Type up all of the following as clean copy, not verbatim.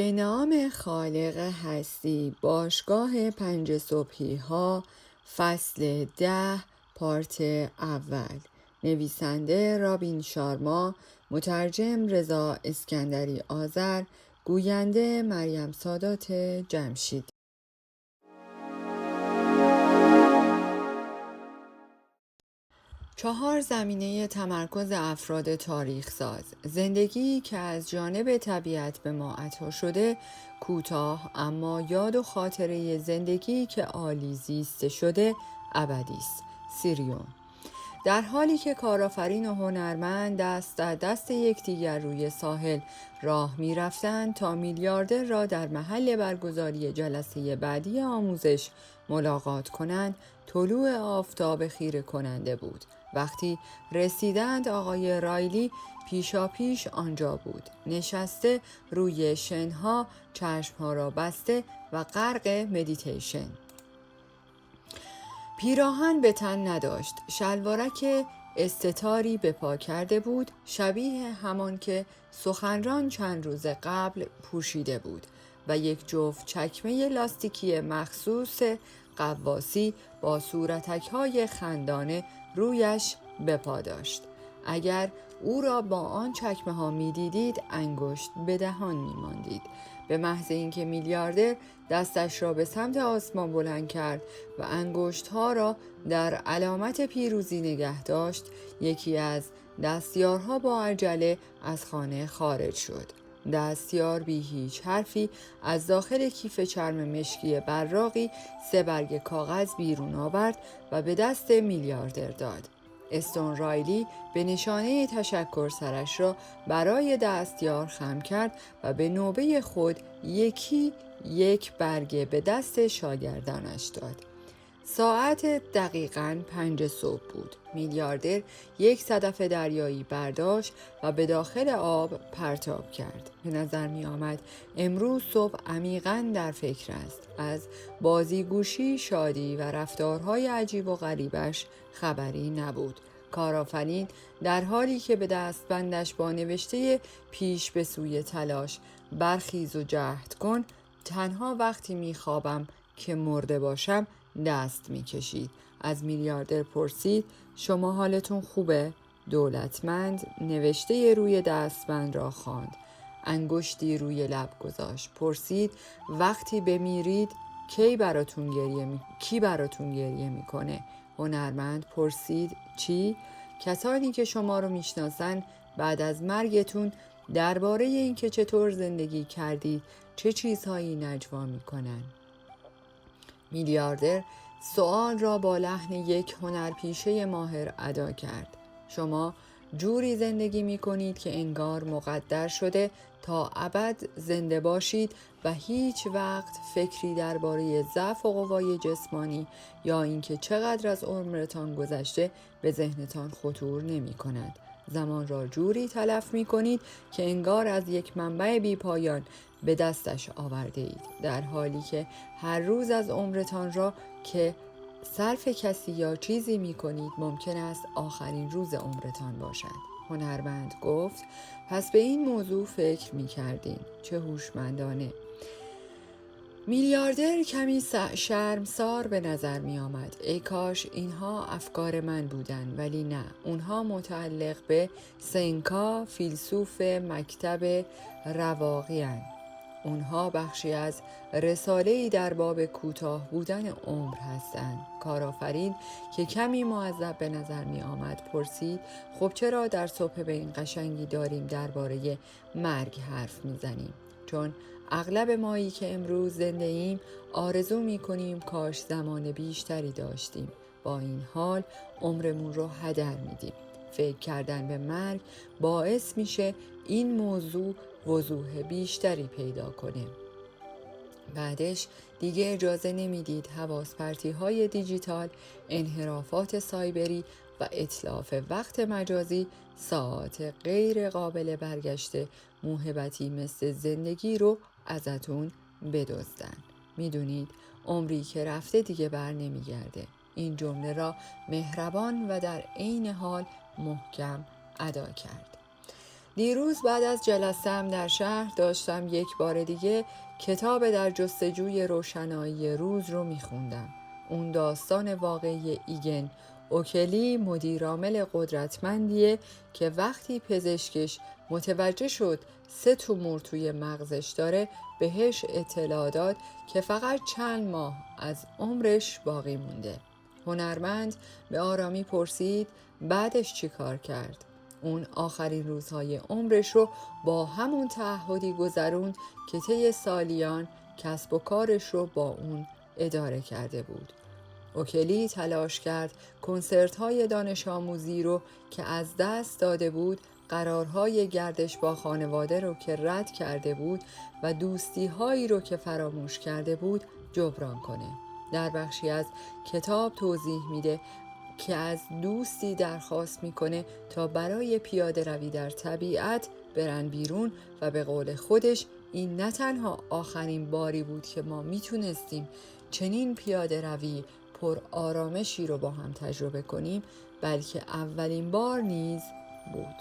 به نام خالق هستی، باشگاه 5 صبحی ها، فصل 10، پارت اول. نویسنده رابین شارما، مترجم رضا اسکندری آذر، گوینده مریم سادات جمشید. چهار زمینه تمرکز افراد تاریخ ساز. زندگی که از جانب طبیعت به ما عطا شده کوتاه، اما یاد و خاطره زندگی که عالی زیسته شده ابدی است. سیریون. در حالی که کارآفرین و هنرمند دست در دست یکدیگر روی ساحل راه می رفتند تا میلیاردر را در محل برگزاری جلسه بعدی آموزش ملاقات کنند، طلوع آفتاب خیره کننده بود. وقتی رسیدند آقای رایلی پیشاپیش آنجا بود، نشسته روی شنها، چشمها را بسته و غرق مدیتیشن. پیراهن به تن نداشت، شلوارک استتاری به پا کرده بود، شبیه همان که سخنران چند روز قبل پوشیده بود، و یک جفت چکمه لاستیکی مخصوص غواصی با صورتک‌های خندانه رویش به پا داشت. اگر او را با آن چکمه ها می دیدید انگشت به دهان می ماندید. به محض اینکه میلیاردر دستش را به سمت آسمان بلند کرد و انگشت‌ها را در علامت پیروزی نگه داشت، یکی از دستیارها با عجله از خانه خارج شد. دستیار بی هیچ حرفی از داخل کیف چرم مشکی براقی 3 برگ کاغذ بیرون آورد و به دست میلیاردر داد. استون رایلی به نشانه تشکر سرش را برای دستیار خم کرد و به نوبه خود یکی یک برگه به دست شاگردانش داد. ساعت دقیقاً 5 صبح بود. میلیاردر یک صدف دریایی برداشت و به داخل آب پرتاب کرد. به نظر می آمد امروز صبح عمیقاً در فکر است. از بازیگوشی، شادی و رفتارهای عجیب و غریبش خبری نبود. کارآفرین در حالی که به دستبندش با نوشته پیش به سوی تلاش برخیز و جهد کن، تنها وقتی می خوابم که مرده باشم دست می کشید. از میلیاردر پرسید شما حالتون خوبه؟ دولتمند نوشته روی دستبند را خواند. انگشتی روی لب گذاشت. پرسید وقتی بمیرید کی براتون گریه میکنه؟ هنرمند پرسید چی؟ کسانی که شما رو میشناسن بعد از مرگتون درباره اینکه چطور زندگی کردید چه چیزهایی نجوا میکنن؟ میلیاردر سؤال را با لحن یک هنرپیشه ماهر ادا کرد. شما جوری زندگی می کنید که انگار مقدر شده تا ابد زنده باشید و هیچ وقت فکری درباره ضعف و قوای جسمانی یا اینکه چقدر از عمرتان گذشته به ذهنتان خطور نمی کند. زمان را جوری تلف می کنید که انگار از یک منبع بی پایان به دستش آورده اید، در حالی که هر روز از عمرتان را که صرف کسی یا چیزی می کنید ممکن است آخرین روز عمرتان باشد. هنرمند گفت پس به این موضوع فکر می کردین. چه هوشمندانه. میلیاردر کمی شرمسار به نظر می آمد. ای کاش اینها افکار من بودن، ولی نه، اونها متعلق به سنکا، فیلسوف مکتب رواقی هستند. اونها بخشی از رساله‌ای در باب کوتاه بودن عمر هستند. کارآفرین که کمی معذب به نظر می آمد پرسید خب چرا در صبح به این قشنگی داریم درباره مرگ حرف می زنیم؟ چون اغلب مایی که امروز زنده ایم آرزو می کنیم کاش زمان بیشتری داشتیم. با این حال عمرمون رو هدر میدیم. فکر کردن به مرگ باعث میشه این موضوع وضوح بیشتری پیدا کنه. بعدش دیگه اجازه نمیدید حواس پرتی های دیجیتال، انحرافات سایبری و اتلاف وقت مجازی ساعات غیر قابل برگشته موهبتی مثل زندگی رو ازتون بدزدن. میدونید عمری که رفته دیگه بر نمیگرده. این جمله را مهربان و در عین حال محکم ادا کرد. دیروز بعد از جلسه‌ام در شهر داشتم یک بار دیگه کتاب در جستجوی روشنایی روز رو میخوندم. اون داستان واقعی ایگن اوکلی، مدیرعامل قدرتمندیه که وقتی پزشکش متوجه شد 3 تومور توی مغزش داره بهش اطلاع داد که فقط چند ماه از عمرش باقی مونده. هنرمند به آرامی پرسید بعدش چی کار کرد؟ اون آخرین روزهای عمرش رو با همون تعهدی گذروند که طی سالیان کسب و کارش رو با اون اداره کرده بود. اوکلی تلاش کرد کنسرت‌های دانش آموزی رو که از دست داده بود، قرارهای گردش با خانواده رو که رد کرده بود و دوستی‌هایی رو که فراموش کرده بود جبران کنه. در بخشی از کتاب توضیح میده که از دوستی درخواست میکنه تا برای پیاده روی در طبیعت برن بیرون و به قول خودش این نه تنها آخرین باری بود که ما میتونستیم چنین پیاده روی پر آرامشی رو با هم تجربه کنیم، بلکه اولین بار نیز بود.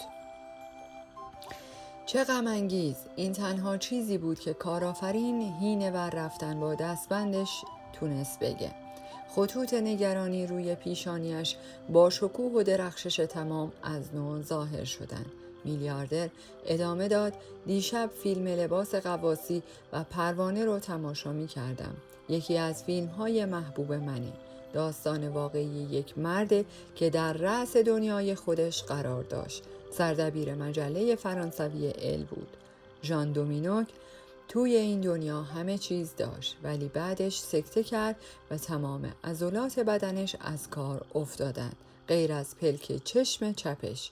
چه غم انگیز، این تنها چیزی بود که کارآفرین هین ور رفتن با دستبندش تونست بگه. خطوط نگرانی روی پیشانیش با شکوه و درخشش تمام از نو ظاهر شدند. میلیاردر ادامه داد دیشب فیلم لباس غواصی و پروانه رو تماشا می کردم. یکی از فیلم های محبوب منه. داستان واقعی یک مرد که در رأس دنیای خودش قرار داشت. سردبیر مجله فرانسوی ال بود. ژان دومینوک توی این دنیا همه چیز داشت ولی بعدش سکته کرد و تمام عضلات بدنش از کار افتادن غیر از پلک چشم چپش.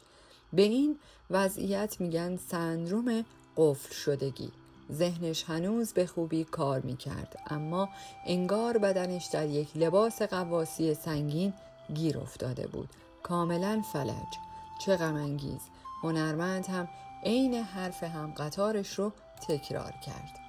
به این وضعیت میگن سندروم قفل شدگی. ذهنش هنوز به خوبی کار میکرد اما انگار بدنش در یک لباس غواصی سنگین گیر افتاده بود. کاملا فلج. چه غم انگیز. هنرمند هم عین حرف هم قطارش رو تکرار کرد.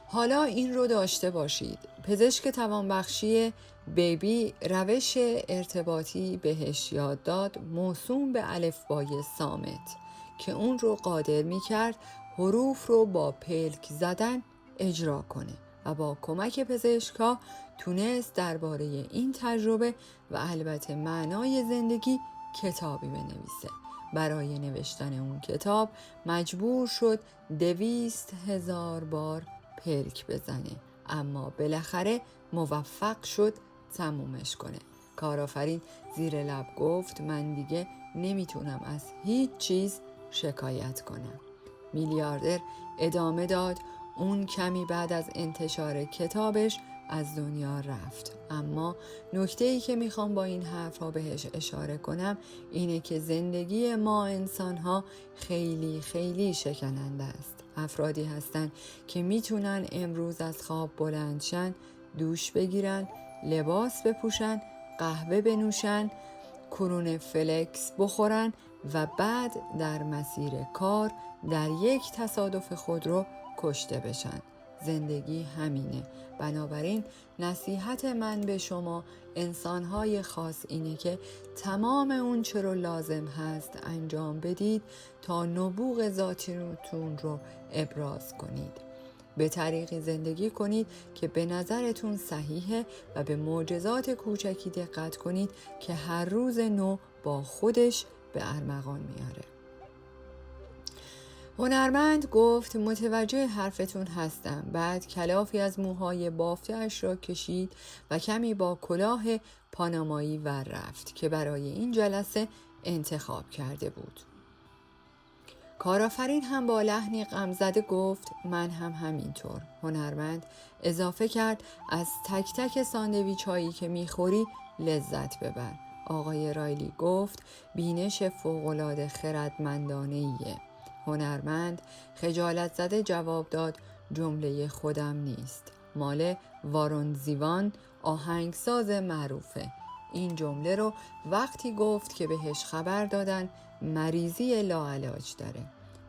حالا این رو داشته باشید. پزشک توانبخشی بیبی روش ارتباطی بهش یاد داد موسوم به الفبای صامت که اون رو قادر می کرد حروف رو با پلک زدن اجرا کنه و با کمک پزشکا تونست درباره این تجربه و البته معنای زندگی کتابی بنویسه. برای نوشتن اون کتاب مجبور شد 200,000 بار پلک بزنه اما بالاخره موفق شد تمومش کنه. کارآفرین زیر لب گفت من دیگه نمیتونم از هیچ چیز شکایت کنم. میلیاردر ادامه داد اون کمی بعد از انتشار کتابش از دنیا رفت اما نکته‌ای که میخوام با این حرفا بهش اشاره کنم اینه که زندگی ما انسان‌ها خیلی خیلی شکننده است. افرادی هستن که میتونن امروز از خواب بلند شن، دوش بگیرن، لباس بپوشن، قهوه بنوشن، کرون فلکس بخورن و بعد در مسیر کار در یک تصادف خودرو کشته بشن. زندگی همینه. بنابراین نصیحت من به شما انسانهای خاص اینه که تمام اون چه رو لازم هست انجام بدید تا نبوغ ذاتیتون رو ابراز کنید. به طریقی زندگی کنید که به نظرتون صحیحه و به معجزات کوچکی دقت کنید که هر روز نو با خودش به ارمغان میاره. هنرمند گفت متوجه حرفتون هستم. بعد کلافی از موهای بافته‌اش را کشید و کمی با کلاه پانامایی ور رفت که برای این جلسه انتخاب کرده بود. کارآفرین هم با لحنی غمزده گفت من هم همینطور. هنرمند اضافه کرد از تک تک ساندویچ هایی که میخوری لذت ببر. آقای رایلی گفت بینش فوق‌العاده خردمندانه‌ایه. هنرمند خجالت زده جواب داد جمله خودم نیست، مال وارون زیوان آهنگساز معروفه. این جمله رو وقتی گفت که بهش خبر دادن مریضی لاعلاج داره.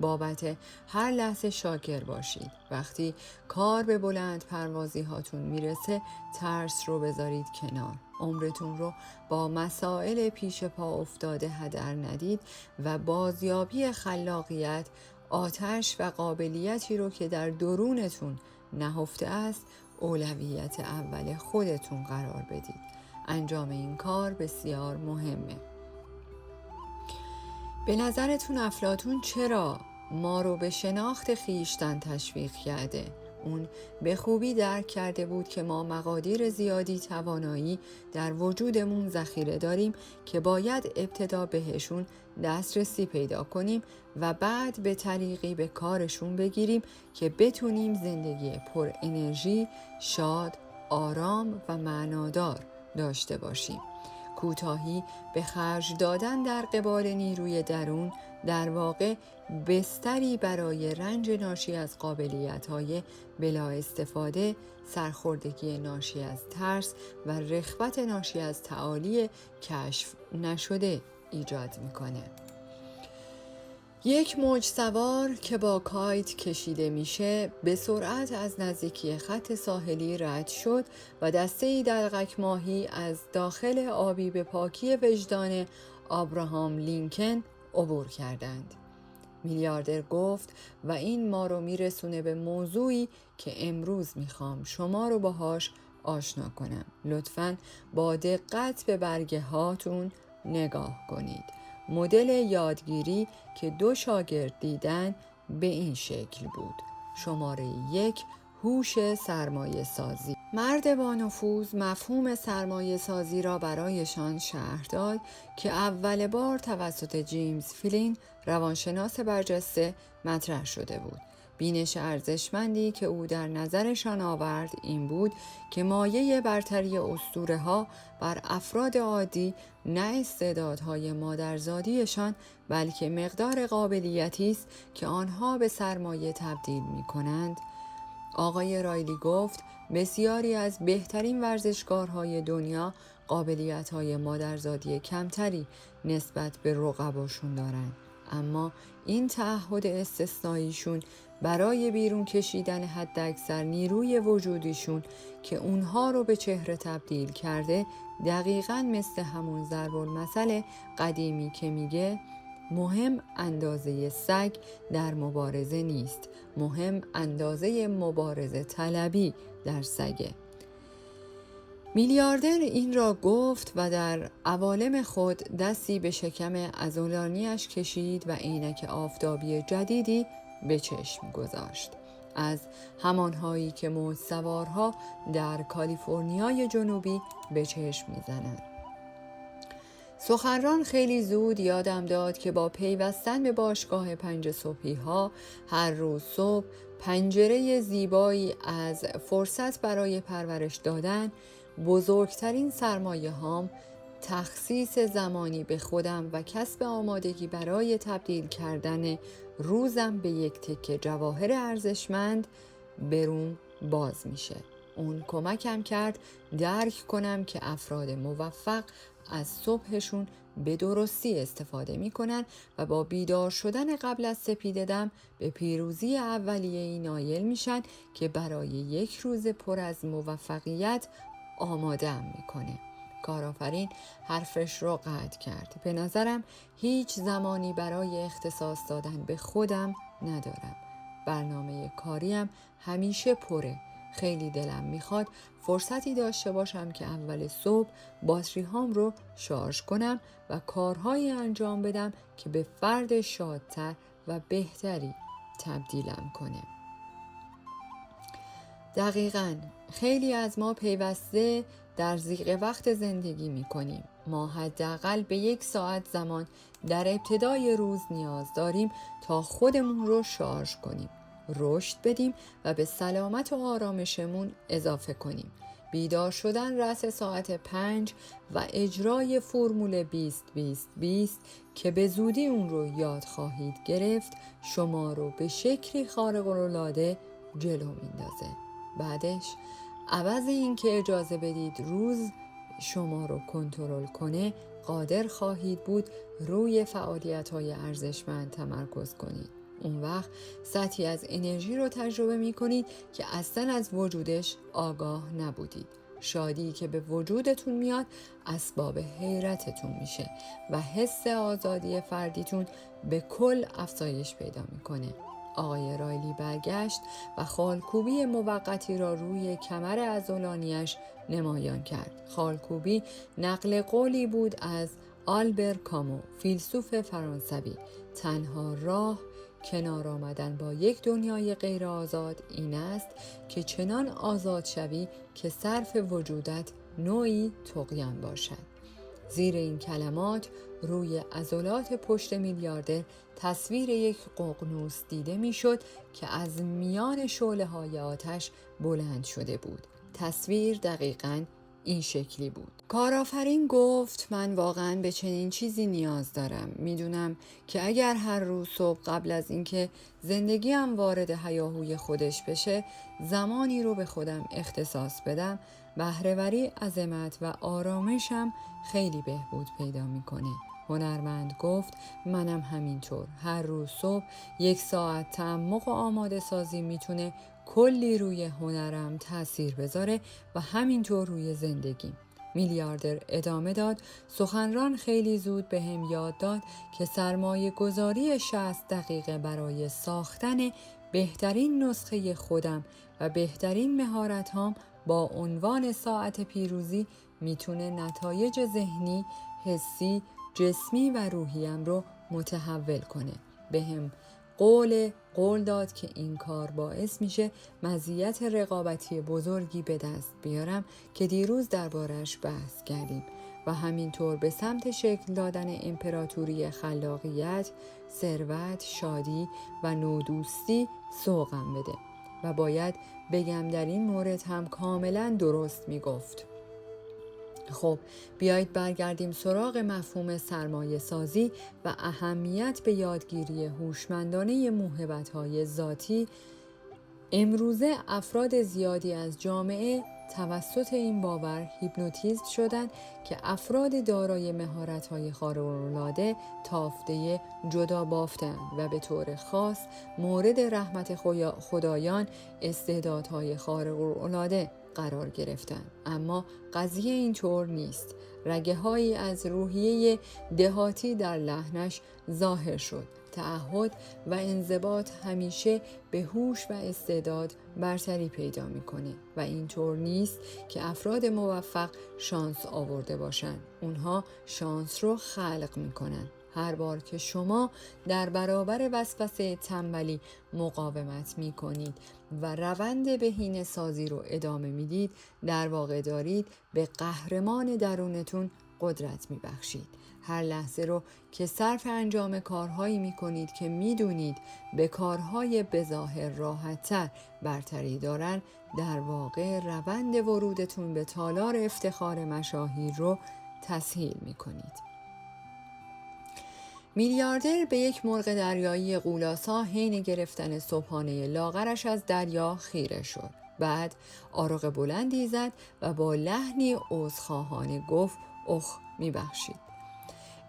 بابت هر لحظه شاکر باشید. وقتی کار به بلند پروازی هاتون میرسه ترس رو بذارید کنار. عمرتون رو با مسائل پیش پا افتاده هدر ندید و بازیابی خلاقیت، آتش و قابلیتی رو که در درونتون نهفته است اولویت اول خودتون قرار بدید. انجام این کار بسیار مهمه. به نظرتون افلاطون چرا ما رو به شناخت خیشتن تشویق کرده؟ اون به خوبی درک کرده بود که ما مقادیر زیادی توانایی در وجودمون ذخیره داریم که باید ابتدا بهشون دسترسی پیدا کنیم و بعد به طریقی به کارشون بگیریم که بتونیم زندگی پر انرژی، شاد، آرام و معنادار داشته باشیم. کوتاهی به خرج دادن در قبال نیروی درون در واقع بستری برای رنج ناشی از قابلیت‌های بلا استفاده، سرخوردگی ناشی از ترس و رغبت ناشی از تعالی کشف نشده ایجاد می‌کنه. یک موج سوار که با کایت کشیده میشه به سرعت از نزدیکی خط ساحلی رد شد و دسته‌ای دلقک ماهی از داخل آبی به پاکی وجدان آبراهام لینکن عبور کردند. میلیاردر گفت و این ما رو میرسونه به موضوعی که امروز میخوام شما رو باهاش آشنا کنم. لطفاً با دقت به برگه هاتون نگاه کنید. مدل یادگیری که 2 شاگرد دیدن به این شکل بود. شماره 1 هوش سرمایه سازی. مرد با نفوذ مفهوم سرمایه سازی را برایشان شرح داد که اول بار توسط جیمز فیلین روانشناس برجسته مطرح شده بود. بینش ارزشمندی که او در نظرشان آورد این بود که مایه برتری اسطوره‌ها بر افراد عادی نه استعدادهای مادرزادیشان بلکه مقدار قابلیتی است که آنها به سرمایه تبدیل می‌کنند. آقای رایلی گفت بسیاری از بهترین ورزشکارهای دنیا قابلیت‌های مادرزادی کمتری نسبت به رقباشون دارند، اما این تعهد استثنائیشون برای بیرون کشیدن حداکثر نیروی وجودیشون که اونها رو به چهره تبدیل کرده دقیقاً مثل همون ضرب‌المثل قدیمی که میگه مهم اندازه سگ در مبارزه نیست، مهم اندازه مبارزه طلبی در سگه. میلیاردر این را گفت و در عوالم خود دستی به شکم عضلانیش کشید و عینک آفتابی جدیدی به چشم گذاشت. از همانهایی که موج سوارها در کالیفرنیای جنوبی به چشم میزنند. سخنران خیلی زود یادم داد که با پیوستن به باشگاه 5 صبحی ها هر روز صبح پنجره زیبایی از فرصت برای پرورش دادن بزرگترین سرمایه هام تخصیص زمانی به خودم و کسب آمادگی برای تبدیل کردن روزم به یک تکه جواهر ارزشمند برون باز میشه. اون کمکم کرد درک کنم که افراد موفق از صبحشون به درستی استفاده میکنن و با بیدار شدن قبل از سپیده دم به پیروزی اولیه‌ای نایل میشن که برای یک روز پر از موفقیت آماده‌ام میکنه. کارآفرین حرفش رو قطع کرد. به نظرم هیچ زمانی برای اختصاص دادن به خودم ندارم. برنامه کاریم همیشه پره. خیلی دلم میخواد فرصتی داشته باشم که اول صبح باتری هام رو شارژ کنم و کارهایی انجام بدم که به فرد شادتر و بهتری تبدیلم کنه. دقیقاً خیلی از ما پیوسته در ضیق وقت زندگی میکنیم. ما حداقل به 1 ساعت زمان در ابتدای روز نیاز داریم تا خودمون رو شارژ کنیم، رشد بدیم و به سلامت و آرامشمون اضافه کنیم. بیدار شدن رأس ساعت 5 و اجرای فرمول 20-20-20 که به زودی اون رو یاد خواهید گرفت شما رو به شکلی خارق‌العاده جلو میندازه. بعدش عوض این که اجازه بدید روز شما رو کنترل کنه قادر خواهید بود روی فعالیت‌های ارزشمند تمرکز کنید. اون وقت سطحی از انرژی رو تجربه میکنید که اصلا از وجودش آگاه نبودید. شادی که به وجودتون میاد اسباب حیرتتون میشه و حس آزادی فردیتون به کل افزایش پیدا میکنه. آقای رایلی برگشت و خالکوبی موقتی را روی کمر عضلانیش نمایان کرد. خالکوبی نقل قولی بود از آلبر کامو، فیلسوف فرانسوی. تنها راه کنار آمدن با یک دنیای غیر آزاد این است که چنان آزاد شوی که صرف وجودت نوعی طغیان باشد. زیر این کلمات روی عضلات پشت میلیاردر تصویر یک ققنوس دیده میشد که از میان شعله‌های آتش بلند شده بود. تصویر دقیقاً این شکلی بود. کارآفرین گفت من واقعاً به چنین چیزی نیاز دارم. میدونم که اگر هر روز صبح قبل از اینکه زندگیم وارد هیاهوی خودش بشه زمانی رو به خودم اختصاص بدم، بهره‌وری، عظمت و آرامشم خیلی بهبود پیدا میکنه. هنرمند گفت منم همینطور. هر روز صبح 1 ساعت تعمق و آماده سازی میتونه کلی روی هنرم تأثیر بذاره و همینطور روی زندگیم. میلیاردر ادامه داد سخنران خیلی زود به هم یاد داد که سرمایه گذاری 60 دقیقه برای ساختن بهترین نسخه خودم و بهترین مهارت‌هام با عنوان ساعت پیروزی میتونه نتایج ذهنی، حسی، جسمی و روحیم رو متحول کنه. بهم قول داد که این کار باعث میشه مزیت رقابتی بزرگی به دست بیارم که دیروز دربارش بحث کردیم و همینطور به سمت شکل دادن امپراتوری خلاقیت، ثروت، شادی و نودوستی سوقم بده. و باید بگم در این مورد هم کاملا درست میگفت. خب بیایید برگردیم سراغ مفهوم سرمایه سازی و اهمیت به یادگیری هوشمندانه موهبت‌های ذاتی. امروزه افراد زیادی از جامعه توسط این باور هیپنوتیزم شدند که افراد دارای مهارت‌های خارق‌العاده تافته جدا بافتند و به طور خاص مورد رحمت خدایان استعدادهای خارق‌العاده قرار گرفتند. اما قضیه اینطور نیست. رگه‌هایی از روحیه دهاتی در لحنش ظاهر شد. تعهد و انضباط همیشه به هوش و استعداد برتری پیدا میکنه و اینطور نیست که افراد موفق شانس آورده باشن. اونها شانس رو خلق میکنن. هر بار که شما در برابر وسوسه تنبلی مقاومت میکنید و روند بهینه سازی رو ادامه میدید، در واقع دارید به قهرمان درونتون قدرت میبخشید. هر لحظه رو که صرف انجام کارهایی میکنید که میدونید به کارهای بظاهر راحت‌تر برتری دارن، در واقع روند ورودتون به تالار افتخار مشاهیر رو تسهیل میکنید. میلیاردر به یک مرغ دریایی غولاسا حین گرفتن صبحانه لاغرش از دریا خیره شد. بعد آروغ بلندی زد و با لحنی عذرخواهانه گفت اخ میبخشید.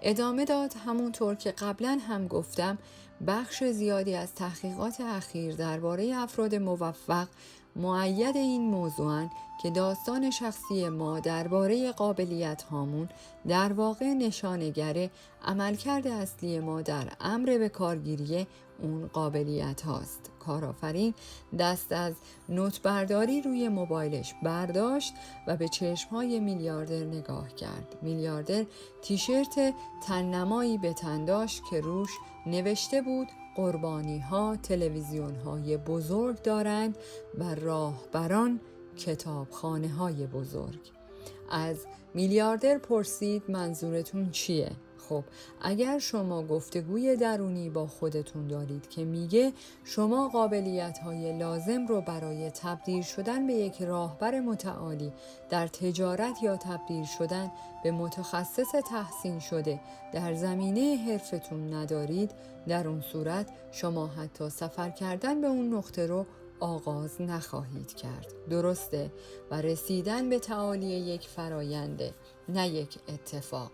ادامه داد همونطور که قبلا هم گفتم بخش زیادی از تحقیقات اخیر درباره افراد موفق مؤید این موضوعن که داستان شخصی ما درباره قابلیت هامون در واقع نشانگر عملکرد اصلی ما در امر به کارگیری اون قابلیت هاست. کارآفرین دست از نوت برداری روی موبایلش برداشت و به چشمهای میلیاردر نگاه کرد. میلیاردر تیشرت تننمایی به تن داشت که روش نوشته بود قربانی ها تلویزیون های بزرگ دارند و راهبران کتابخانه های بزرگ. از میلیاردر پرسید منظورتون چیه؟ خب اگر شما گفتگوی درونی با خودتون دارید که میگه شما قابلیت‌های لازم رو برای تبدیل شدن به یک راهبر متعالی در تجارت یا تبدیل شدن به متخصص تحسین شده در زمینه حرفتون ندارید، در اون صورت شما حتی سفر کردن به اون نقطه رو آغاز نخواهید کرد. درسته؟ و رسیدن به تعالی یک فراینده، نه یک اتفاق.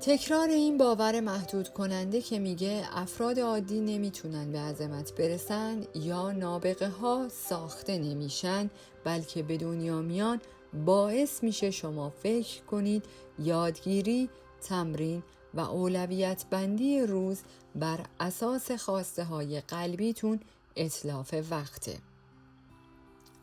تکرار این باور محدود کننده که میگه افراد عادی نمیتونن به عظمت برسن یا نابغه ها ساخته نمیشن بلکه به دنیا میان، باعث میشه شما فکر کنید یادگیری، تمرین و اولویت بندی روز بر اساس خواسته های قلبیتون اتلاف وقته.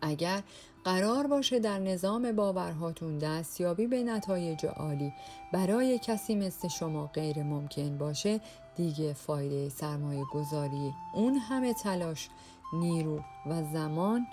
اگر قرار باشه در نظام باورهاتون دستیابی به نتایج عالی برای کسی مثل شما غیر ممکن باشه، دیگه فایده سرمایه گذاری اون همه تلاش، نیرو و زمان،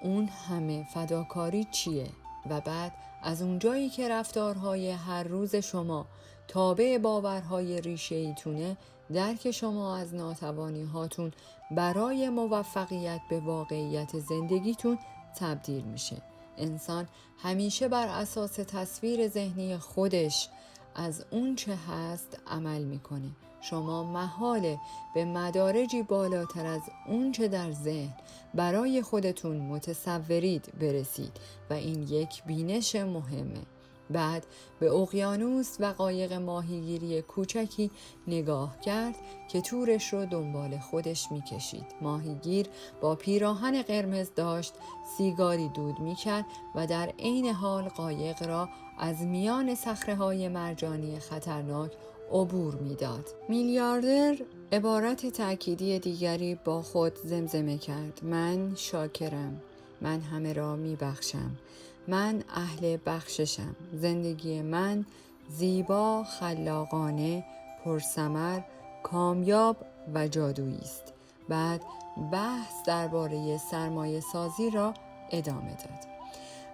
اون همه فداکاری چیه؟ و بعد از اونجایی که رفتارهای هر روز شما تابع باورهای ریشه ایتونه، درک شما از ناتوانی هاتون برای موفقیت به واقعیت زندگیتون تبدیل میشه. انسان همیشه بر اساس تصویر ذهنی خودش از اون چه هست عمل میکنه. شما محاله به مدارجی بالاتر از اون چه در ذهن برای خودتون متصورید برسید و این یک بینش مهمه. بعد به اقیانوس و قایق ماهیگیری کوچکی نگاه کرد که تورش رو دنبال خودش میکشید. ماهیگیر با پیراهن قرمز داشت سیگاری دود میکرد و در عین حال قایق را از میان صخره‌های مرجانی خطرناک عبور میداد. میلیاردر عبارت تأکیدی دیگری با خود زمزمه کرد: من شاکرم، من همه را میبخشم، من اهل بخششم، زندگی من زیبا، خلاقانه، پرثمر، کامیاب و جادویی است. بعد بحث درباره سرمایه سازی را ادامه داد.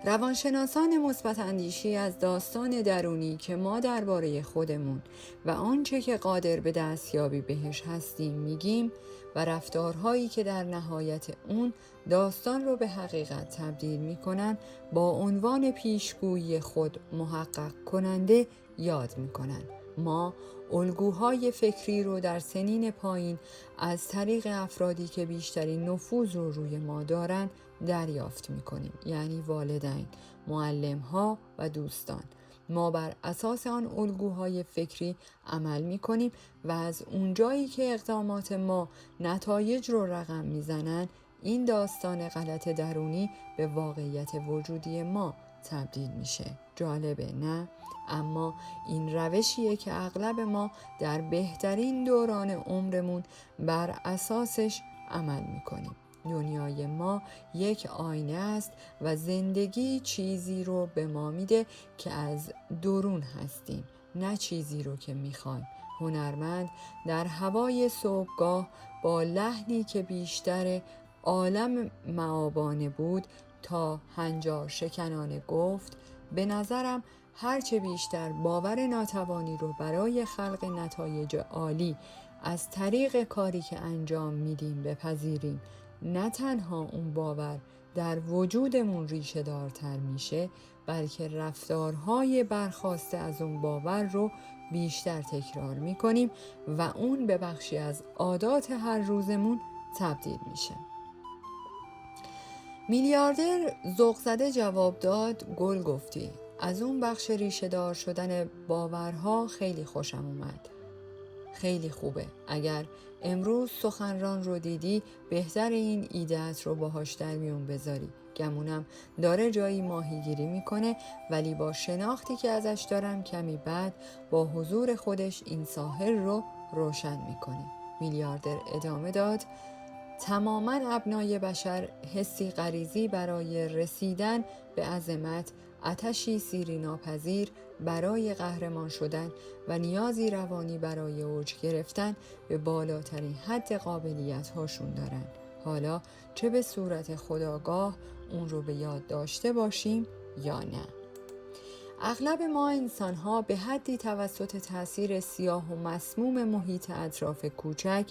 روانشناسان مثبت اندیشی از داستان درونی که ما درباره خودمون و آنچه که قادر به دستیابی بهش هستیم میگیم و رفتارهایی که در نهایت اون داستان رو به حقیقت تبدیل میکنن با عنوان پیشگویی خود محقق کننده یاد میکنن. ما الگوهای فکری رو در سنین پایین از طریق افرادی که بیشترین نفوذ رو روی ما دارن دریافت میکنیم، یعنی والدین، معلم‌ها و دوستان. ما بر اساس آن الگوهای فکری عمل میکنیم و از اونجایی که اقدامات ما نتایج رو رقم میزنن، این داستان غلط درونی به واقعیت وجودی ما تبدیل میشه. جالبه نه؟ اما این روشیه که اغلب ما در بهترین دوران عمرمون بر اساسش عمل میکنیم. دنیای ما یک آینه است و زندگی چیزی رو به ما میده که از درون هستیم، نه چیزی رو که میخوایم. هنرمند در هوای صبحگاه با لحنی که بیشتر عالم معابانه بود تا هنجار شکنانه گفت: به نظرم هرچه بیشتر باور ناتوانی رو برای خلق نتایج عالی از طریق کاری که انجام میدیم بپذیریم، نه تنها اون باور در وجودمون ریشه دارتر میشه، بلکه رفتارهای برخاسته از اون باور رو بیشتر تکرار میکنیم و اون به بخشی از عادات هر روزمون تبدیل میشه. میلیاردر ذوق زده جواب داد: گل گفتی. از اون بخش ریشه دار شدن باورها خیلی خوشم اومد. خیلی خوبه. اگر امروز سخنران رو دیدی، بهتر این ایده‌ات رو باهاش در میون بذاری. گمونم داره جایی ماهیگیری میکنه، ولی با شناختی که ازش دارم کمی بعد با حضور خودش این ساحل رو روشن میکنه. میلیاردر ادامه داد: تماما ابنای بشر حسی غریزی برای رسیدن به عظمت، آتشی سیری ناپذیر برای قهرمان شدن و نیازی روانی برای اوج گرفتن به بالاترین حد قابلیت هاشون دارن. حالا چه به صورت خودآگاه اون رو به یاد داشته باشیم یا نه. اغلب ما انسان‌ها به حدی توسط تأثیر سیاه و مسموم محیط اطراف کوچک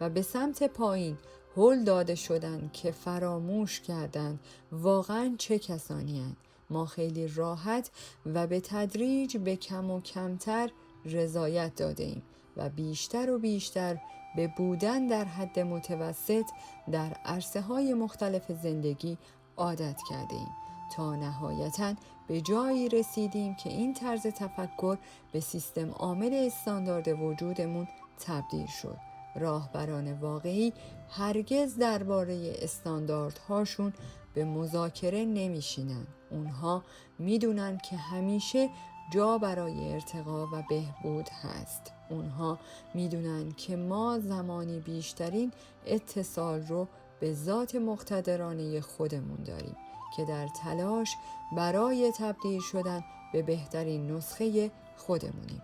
و به سمت پایین هل داده شدن که فراموش کردن واقعاً چه کسانی هستند. ما خیلی راحت و به تدریج به کم و کمتر رضایت داده ایم و بیشتر و بیشتر به بودن در حد متوسط در عرصه‌های مختلف زندگی عادت کرده ایم، تا نهایتاً به جایی رسیدیم که این طرز تفکر به سیستم عامل استاندارد وجودمون تبدیل شد. راهبران واقعی هرگز درباره استانداردهاشون به مذاکره نمیشینن. اونها میدونن که همیشه جا برای ارتقا و بهبود هست. اونها میدونن که ما زمانی بیشترین اتصال رو به ذات مقتدرانه خودمون داریم که در تلاش برای تبدیل شدن به بهترین نسخه خودمونیم.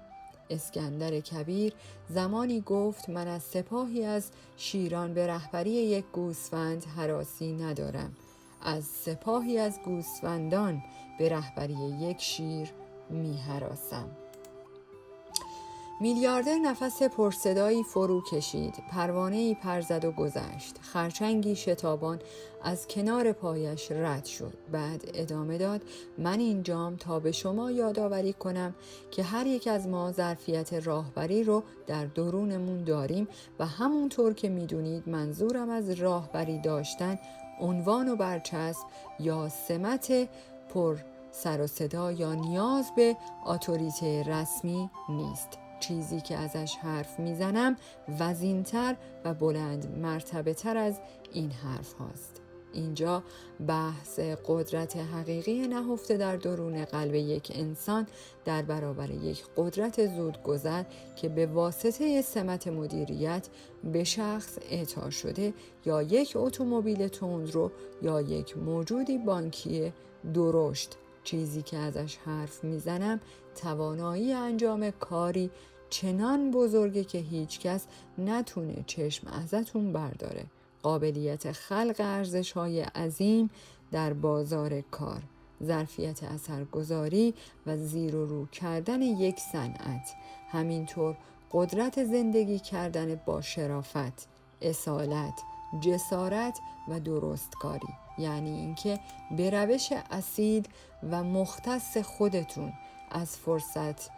اسکندر کبیر زمانی گفت من از سپاهی از شیران به رهبری یک گوسفند هراسی ندارم، از سپاهی از گوسفندان به رهبری یک شیر می هراسم. میلیاردر نفس پرصدایی فرو کشید، پروانه‌ای پر زد و گذشت، خرچنگی شتابان از کنار پایش رد شد. بعد ادامه داد من اینجام تا به شما یادآوری کنم که هر یک از ما ظرفیت راهبری رو در درونمون داریم و همونطور که میدونید منظورم از راهبری داشتن عنوان و برچسب یا سمت پر سر و صدا یا نیاز به اتوریته رسمی نیست. چیزی که ازش حرف میزنم وزین‌تر و بلند مرتبه تر از این حرف هاست. اینجا بحث قدرت حقیقی نهفته در درون قلب یک انسان در برابر یک قدرت زودگذر که به واسطه سمت مدیریت به شخص اعطا شده یا یک اتومبیل تندرو یا یک موجودی بانکی درشت. چیزی که ازش حرف میزنم توانایی انجام کاری چنان بزرگه که هیچ کس نتونه چشم ازتون برداره. قابلیت خلق ارزش‌های عظیم در بازار کار، ظرفیت اثرگذاری و زیر و رو کردن یک صنعت، همینطور قدرت زندگی کردن با شرافت، اصالت، جسارت و درستکاری. یعنی اینکه به روش اصیل و مختص خودتون از فرصت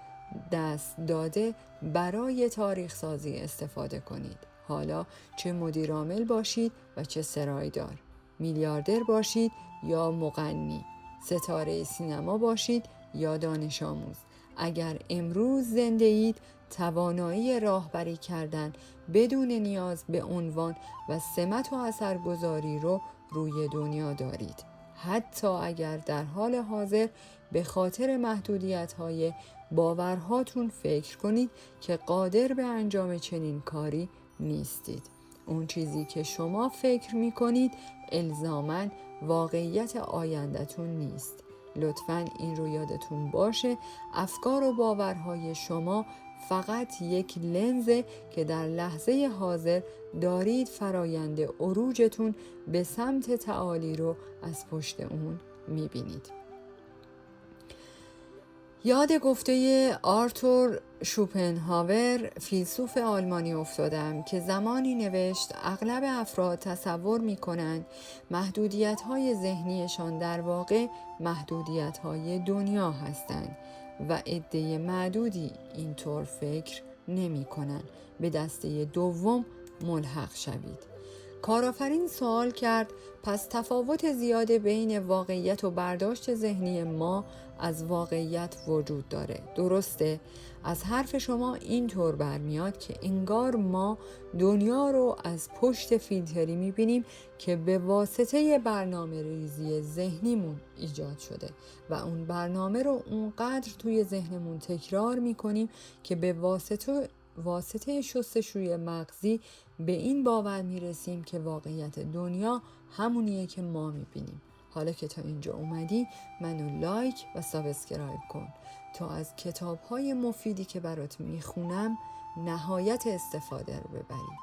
دست داده برای تاریخ سازی استفاده کنید. حالا چه مدیر عامل باشید و چه سرایدار، میلیاردر باشید یا مغنی، ستاره سینما باشید یا دانش آموز، اگر امروز زنده اید توانایی راهبری کردن بدون نیاز به عنوان و سمت و اثرگذاری رو روی دنیا دارید. حتی اگر در حال حاضر به خاطر محدودیت‌های باورهاتون فکر کنید که قادر به انجام چنین کاری نیستید. اون چیزی که شما فکر می‌کنید الزاماً واقعیت آینده‌تون نیست. لطفاً این رو یادتون باشه، افکار و باورهای شما فقط یک لنزه که در لحظه حاضر دارید فرایند عروجتون به سمت تعالی رو از پشت اون می‌بینید. یاد گفته آرتور شوپنهاور فیلسوف آلمانی افتادم که زمانی نوشت اغلب افراد تصور می‌کنند محدودیت‌های ذهنیشان در واقع محدودیت‌های دنیا هستند و عده معدودی اینطور فکر نمی‌کنند. به دسته دوم ملحق شوید. کارآفرین سوال کرد پس تفاوت زیاد بین واقعیت و برداشت ذهنی ما از واقعیت وجود داره، درسته؟ از حرف شما اینطور برمیاد که انگار ما دنیا رو از پشت فیلتری میبینیم که به واسطه برنامه ریزی ذهنیمون ایجاد شده و اون برنامه رو اونقدر توی ذهنمون تکرار میکنیم که به واسطه شستشوی مغزی به این باور میرسیم که واقعیت دنیا همونیه که ما میبینیم. حالا که تا اینجا اومدی منو لایک و سابسکرایب کن تا از کتاب‌های مفیدی که برات میخونم نهایت استفاده رو ببری.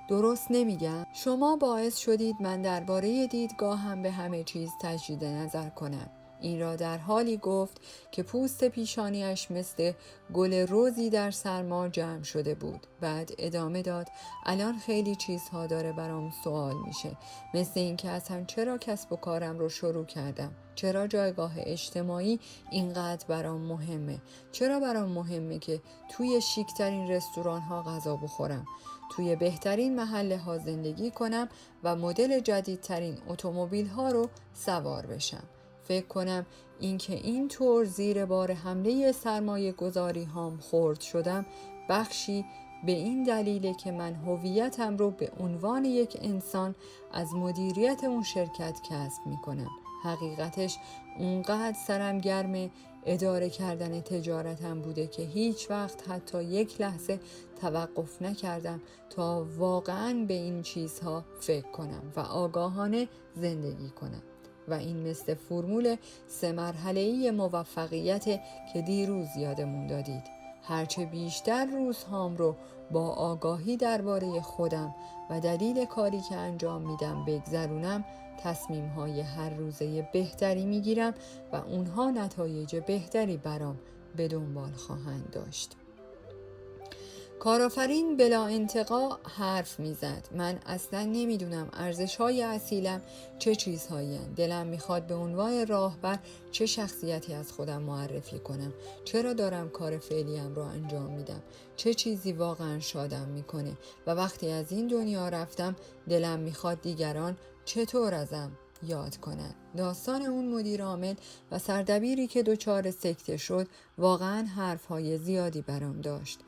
درست نمیگم؟ شما باعث شدید من درباره دیدگاهم به همه چیز تجدید نظر کنم. این را در حالی گفت که پوست پیشانیش مثل گل روزی در سرما جمع شده بود. بعد ادامه داد الان خیلی چیزها داره برام سوال میشه، مثل این که اصلا چرا کسب و کارم رو شروع کردم، چرا جایگاه اجتماعی اینقدر برام مهمه، چرا برام مهمه که توی شیکترین رستوران ها غذا بخورم، توی بهترین محله ها زندگی کنم و مدل جدیدترین اتومبیل ها رو سوار بشم. فکر کنم اینکه این طور زیر بار حمله سرمایه گذاری هام خرد شدم بخشی به این دلیله که من هویتم رو به عنوان یک انسان از مدیریت اون شرکت کسب میکنم. حقیقتش اونقدر سرم گرم اداره کردن تجارتم بوده که هیچ وقت حتی یک لحظه توقف نکردم تا واقعاً به این چیزها فکر کنم و آگاهانه زندگی کنم. و این مثل فرمول 3 مرحله‌ای موفقیت که دیروز یادمون دادید. هرچه بیشتر روزهام رو با آگاهی درباره خودم و دلیل کاری که انجام میدم بگذرونم، تصمیم‌های هر روزه بهتری میگیرم و اونها نتایج بهتری برام به دنبال خواهند داشت. کارآفرین بلا انتقا حرف میزد. من اصلا نمیدونم ارزش‌های اصیلم چه چیزهایی هستند. دلم میخواد به عنوان راهبر چه شخصیتی از خودم معرفی کنم. چرا دارم کار فعلیم رو انجام میدم؟ چه چیزی واقعا شادم میکنه؟ و وقتی از این دنیا رفتم دلم میخواد دیگران چطور ازم یاد کنن. داستان اون مدیر عامل و سردبیری که دچار سکته شد واقعا حرف‌های زیادی برام داشت.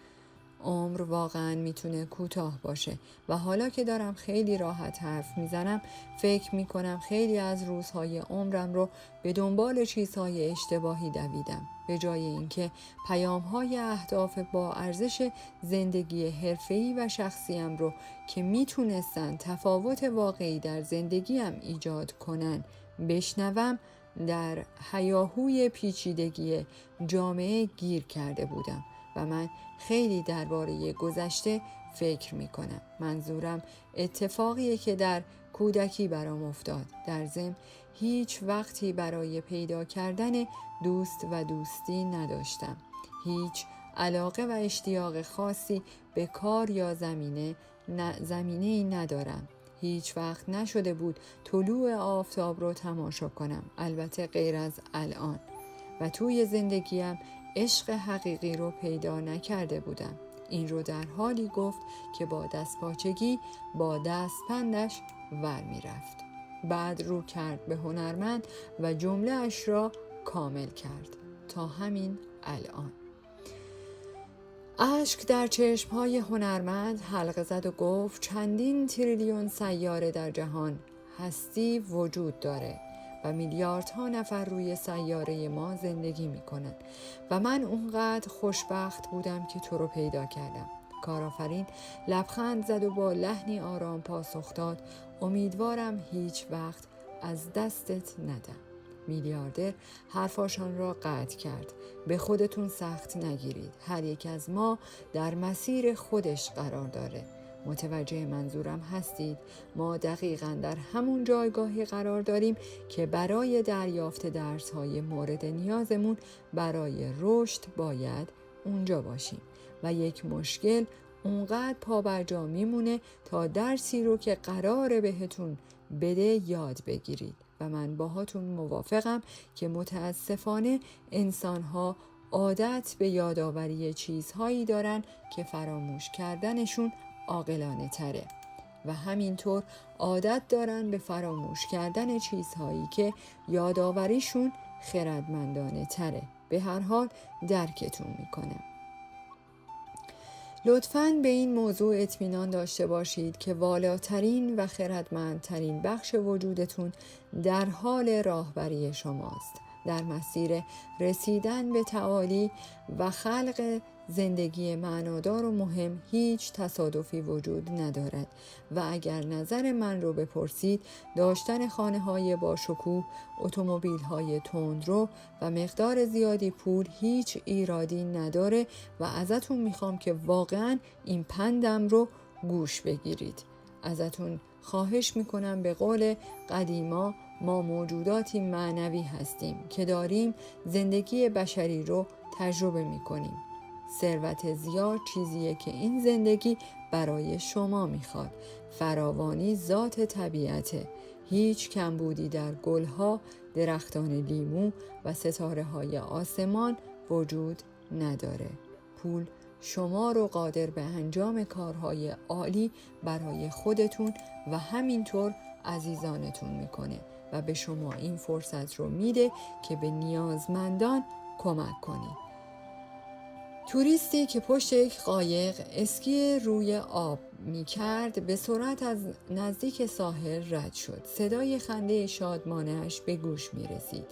عمر واقعا میتونه کوتاه باشه و حالا که دارم خیلی راحت حرف میزنم فکر میکنم خیلی از روزهای عمرم رو به دنبال چیزهای اشتباهی دویدم، به جای اینکه پیامهای اهداف با ارزش زندگی حرفه‌ای و شخصیم رو که میتونستن تفاوت واقعی در زندگیم ایجاد کنن بشنوم، در هیاهوی پیچیدگی جامعه گیر کرده بودم و من خیلی درباره گذشته فکر می کنم. منظورم اتفاقیه که در کودکی برام افتاد. در ضمن هیچ وقتی برای پیدا کردن دوست و دوستی نداشتم. هیچ علاقه و اشتیاق خاصی به کار یا زمینه‌ای ندارم. هیچ وقت نشده بود طلوع آفتاب رو تماشا کنم، البته غیر از الان. و توی زندگیم عشق حقیقی رو پیدا نکرده بودم. این رو در حالی گفت که با دستپاچگی با دستپندش ور می رفت. بعد رو کرد به هنرمند و جمله اش را کامل کرد. تا همین الان. اشک در چشمهای هنرمند حلقه زد و گفت چندین تریلیون سیاره در جهان هستی وجود داره و میلیاردها نفر روی سیاره ما زندگی میکنن و من اونقدر خوشبخت بودم که تو رو پیدا کردم. کارآفرین لبخند زد و با لحنی آرام پاسخ داد امیدوارم هیچ وقت از دستت ندم. میلیاردر حرفاشان را قطع کرد. به خودتون سخت نگیرید. هر یک از ما در مسیر خودش قرار داره. متوجه منظورم هستید؟ ما دقیقاً در همون جایگاهی قرار داریم که برای دریافت درس‌های مورد نیازمون برای رشد باید اونجا باشیم و یک مشکل اونقدر پابرجا میمونه تا درسی رو که قراره بهتون بده یاد بگیرید. و من باهاتون موافقم که متاسفانه انسان‌ها عادت به یادآوری چیزهایی دارن که فراموش کردنشون عاقلانه تره و همینطور عادت دارن به فراموش کردن چیزهایی که یادآوریشون خردمندانه تره. به هر حال درکتون میکنم. لطفاً به این موضوع اطمینان داشته باشید که والاترین و خردمندترین بخش وجودتون در حال راهبری شماست. در مسیر رسیدن به تعالی و خلق زندگی معنادار و مهم هیچ تصادفی وجود ندارد و اگر نظر من رو بپرسید داشتن خانه‌های با شکوه، اتومبیل‌های تندرو و مقدار زیادی پول هیچ ایرادی نداره و ازتون میخوام که واقعاً این پندم رو گوش بگیرید. ازتون خواهش میکنم به قول قدیما ما موجوداتی معنوی هستیم که داریم زندگی بشری رو تجربه میکنیم. ثروت زیاد چیزیه که این زندگی برای شما میخواد. فراوانی ذات طبیعته. هیچ کمبودی در گلها، درختان لیمو و ستاره‌های آسمان وجود نداره. پول شما رو قادر به انجام کارهای عالی برای خودتون و همینطور عزیزانتون میکنه و به شما این فرصت رو میده که به نیازمندان کمک کنید. توریستی که پشت یک قایق اسکی روی آب می کرد به سرعت از نزدیک ساحل رد شد. صدای خنده شادمانش به گوش می رسید.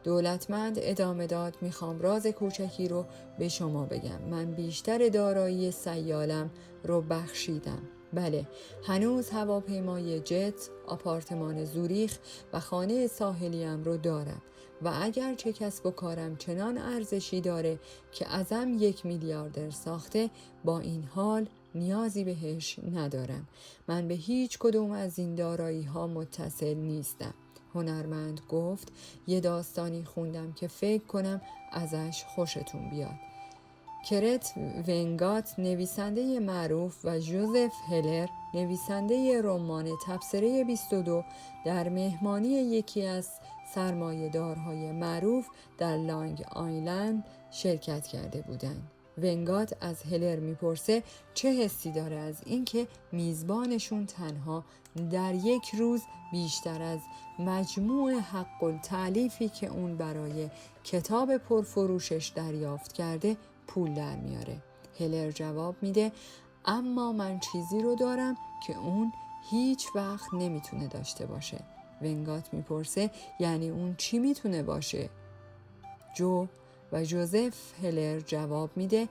دولتمند ادامه داد: میخوام راز کوچکی رو به شما بگم. من بیشتر دارایی سیالم رو بخشیدم. بله، هنوز هواپیمای جت، آپارتمان زوریخ و خانه ساحلیم رو دارم و اگر چه کسب و کارم چنان ارزشی داره که ازم 1 میلیاردر ساخته، با این حال نیازی بهش ندارم. من به هیچ کدوم از این دارایی ها متصل نیستم. هنرمند گفت: یه داستانی خوندم که فکر کنم ازش خوشتون بیاد. کرت ونگات نویسنده معروف و جوزف هلر نویسنده رمان تبصره 22 در مهمانی یکی از سرمایه‌دارهای معروف در لانگ آیلند شرکت کرده بودند. ونگات از هلر میپرسه چه حسی داره از اینکه میزبانشون تنها در 1 روز بیشتر از مجموع حق التألیفی که اون برای کتاب پرفروشش دریافت کرده پول در میاره. هلر جواب میده: اما من چیزی رو دارم که اون هیچ وقت نمیتونه داشته باشه. ونگات میپرسه یعنی اون چی میتونه باشه؟ جوزف هلر جواب میده: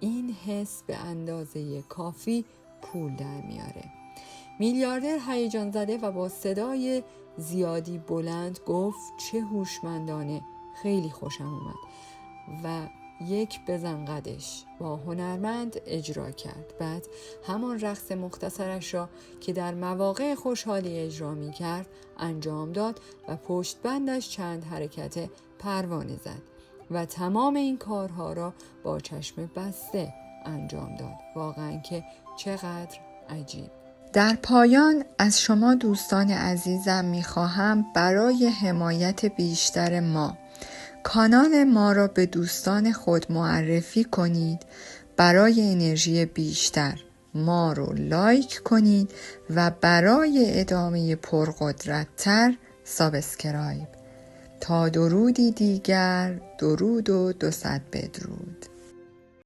این حس به اندازه کافی پول در میاره. میلیاردر هیجان زده و با صدای زیادی بلند گفت: چه هوشمندانه، خیلی خوشم اومد. و 1 بزن قدش با هنرمند اجرا کرد. بعد همان رقص مختصرش را که در مواقع خوشحالی اجرا می کرد انجام داد و پشت بندش چند حرکت پروانه زد و تمام این کارها را با چشم بسته انجام داد. واقعا که چقدر عجیب. در پایان از شما دوستان عزیزم میخواهم برای حمایت بیشتر ما کانال ما را به دوستان خود معرفی کنید. برای انرژی بیشتر ما رو لایک کنید و برای ادامه پرقدرت‌تر سابسکرایب. تا درودی دیگر، درود و 200 بدرود.